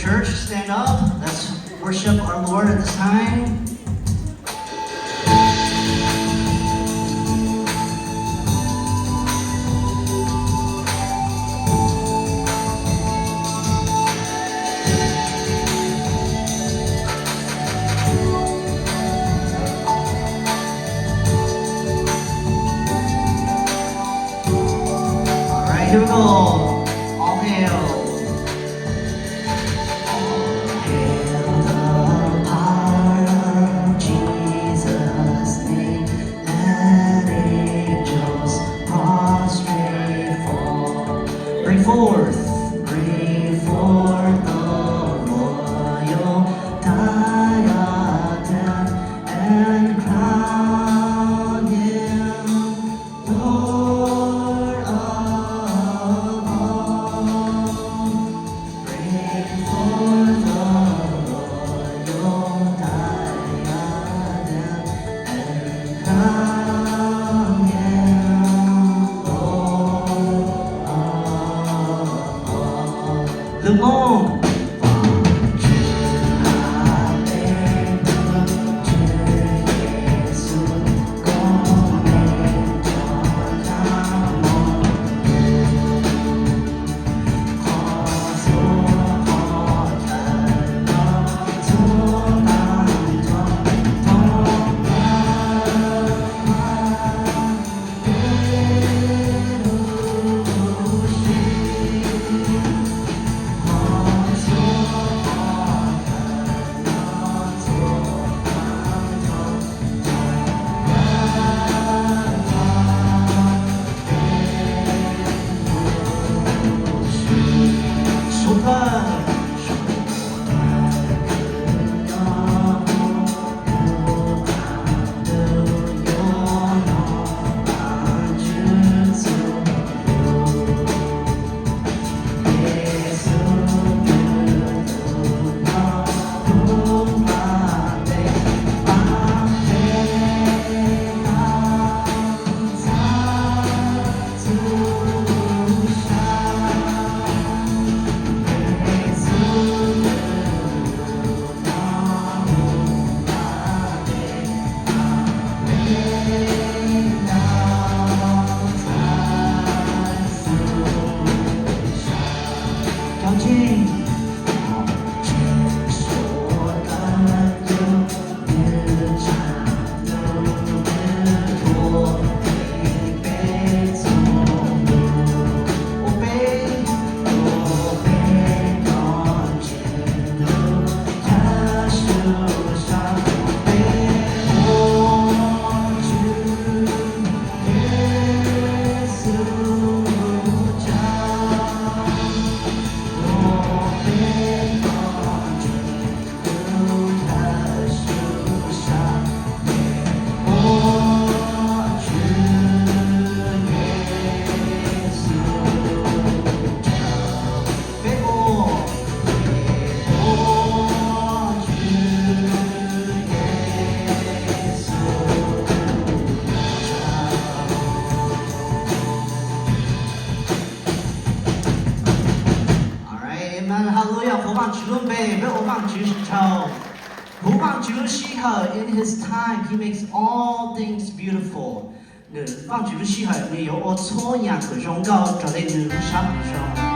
church, stand up. Let's worship our Lord at this time. All right, here we go. All hail. Bring forth the royal diadem and crown him Lord of all. Bring forth the royal diadem and crown him Lord of all. Le monde. In his time, he makes all things beautiful. 放主時係你有我初人佢中高就你能上上。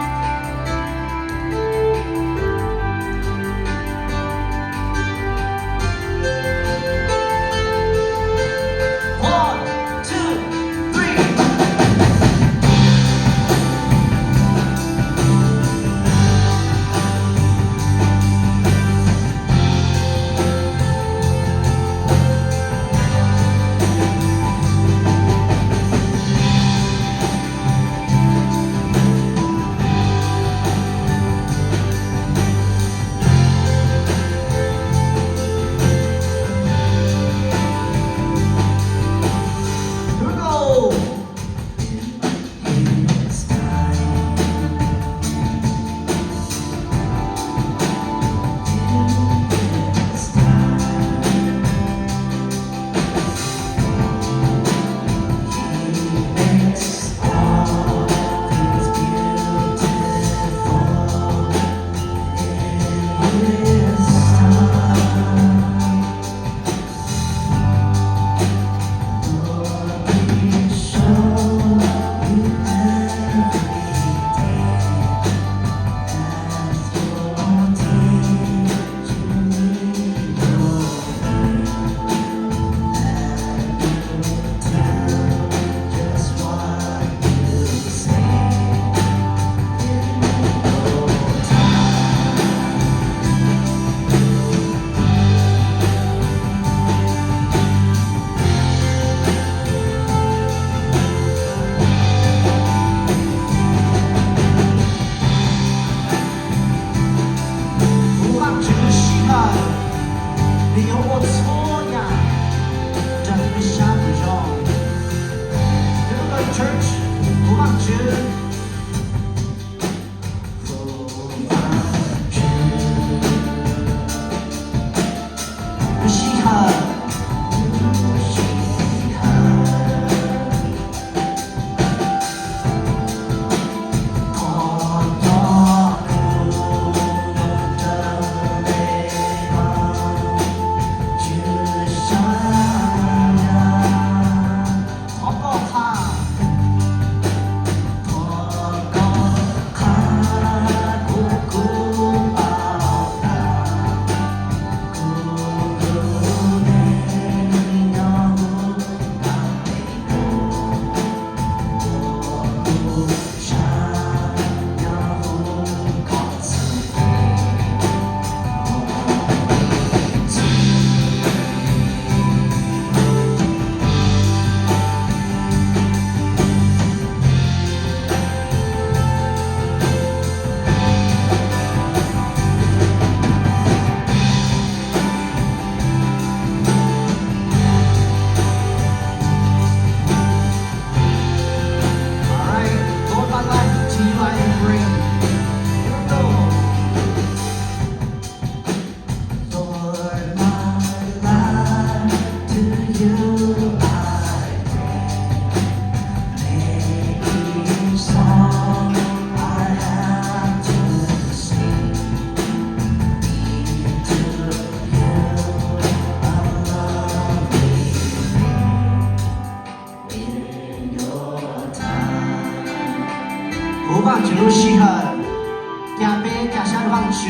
天家乡的棒球，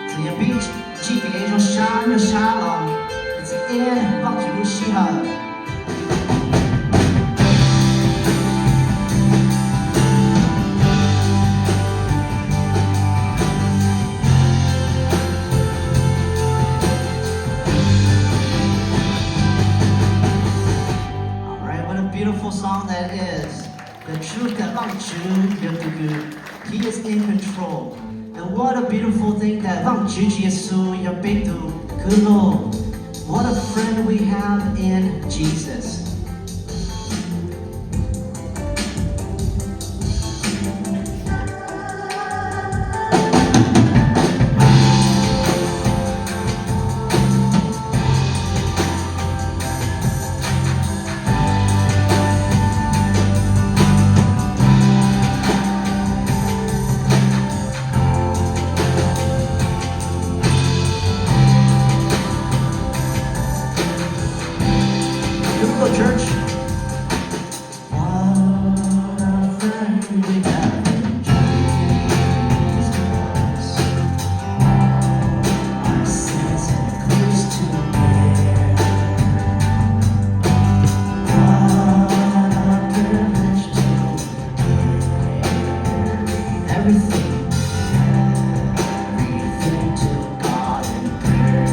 只要比起给种山又沙了，只因棒球适合。Beautiful song that is. The truth that Wang Zhi, he is in control. And what a beautiful thing that Wang Zhi Jesu, what a friend we have in Jesus. Church. What a friend we have in Jesus. Our sins are close to bear. What a privilege to carry everything to God in prayer.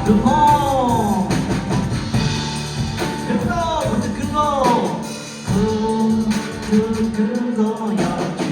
Come on! Good roll with the good roll! Good roll, y'all do.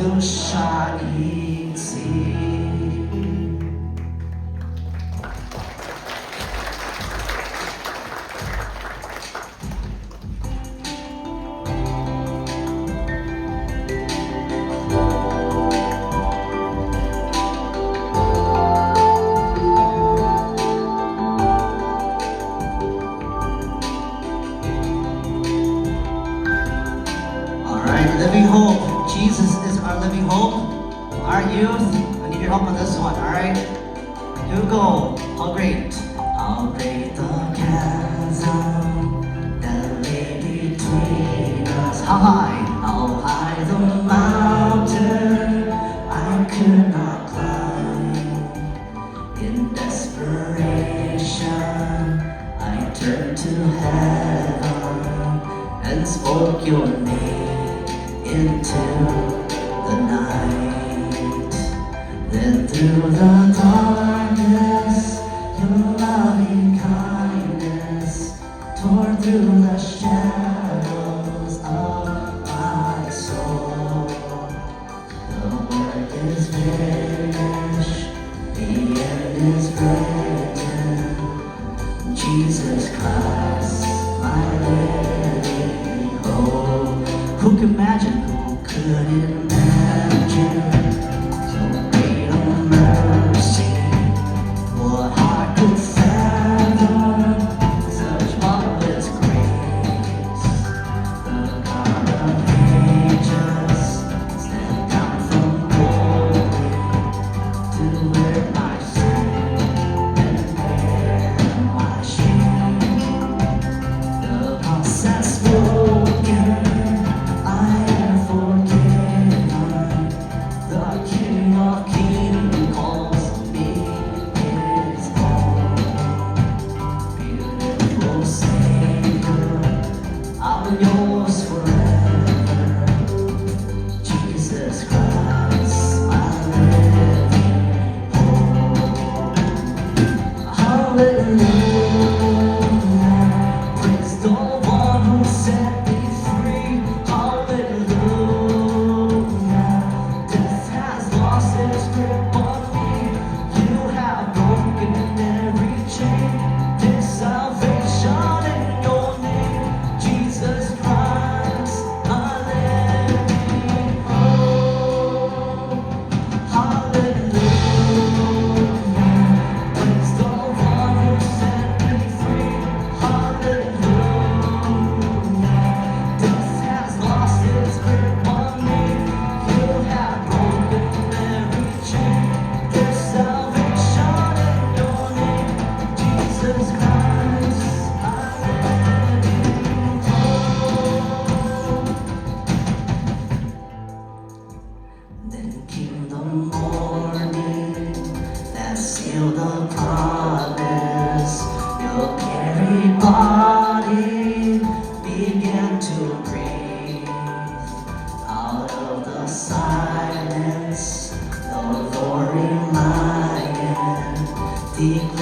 就下一次。Living hope. Jesus is our living hope. Our youth, I need your help on this one, alright? Here we go. How great. How great the chasm that lay between us. How high the mountain I could not climb. In desperation, I turned to heaven and spoke your name into the night. Then through the darkness, your loving kindness tore through the shadows of my soul. The work is finished, the end is written. Jesus Christ, my living hope. Who can imagine? Who could imagine so great a mercy? What heart could fathom such marvelous grace? The God of ages stepped down from glory to wear my sin and bear my shame. The process broken, I am forgiven. The King of Kings calls me his own. Beautiful Savior, I'm yours forever. Jesus Christ, my living hope. Hallelujah, praise the one who set me free. Hallelujah, death has lost its grip on me. You have broken every chain. There's salvation in your name, Jesus Christ, my living hope. Hallelujah, praise the one who set me free. Hallelujah, death has lost its grip on me. You have broken every chain. There's salvation in your name, Jesus Christ, my living hope. Then came the morning that sealed the promise. Your very body began to breathe. Out of the silence, the roaring lion declared